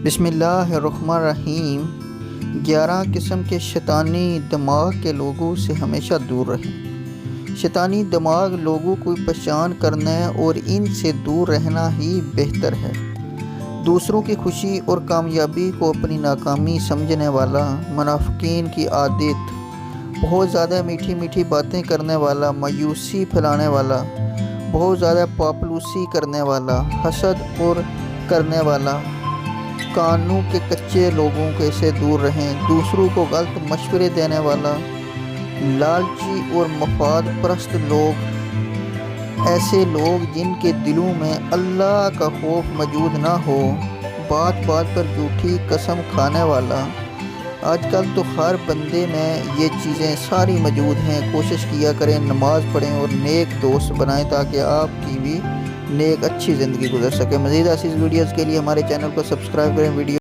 بسم اللہ الرحمن الرحیم۔ 11 قسم کے شیطانی دماغ کے لوگوں سے ہمیشہ دور رہیں۔ شیطانی دماغ لوگوں کو پہچان کرنا اور ان سے دور رہنا ہی بہتر ہے۔ دوسروں کی خوشی اور کامیابی کو اپنی ناکامی سمجھنے والا، منافقین کی عادت، بہت زیادہ میٹھی میٹھی باتیں کرنے والا، مایوسی پھیلانے والا، بہت زیادہ چاپلوسی کرنے والا، حسد اور کرنے والا، قانون کے کچے لوگوں سے دور رہیں۔ دوسروں کو غلط مشورے دینے والا، لالچی اور مفاد پرست لوگ، ایسے لوگ جن کے دلوں میں اللہ کا خوف موجود نہ ہو، بات بات پر جھوٹی قسم کھانے والا۔ آج کل تو ہر بندے میں یہ چیزیں ساری موجود ہیں۔ کوشش کیا کریں، نماز پڑھیں اور نیک دوست بنائیں تاکہ آپ کی بھی نیک اچھی زندگی گزر سکے۔ مزید ایسی ویڈیوز کے لیے ہمارے چینل کو سبسکرائب کریں۔ ویڈیو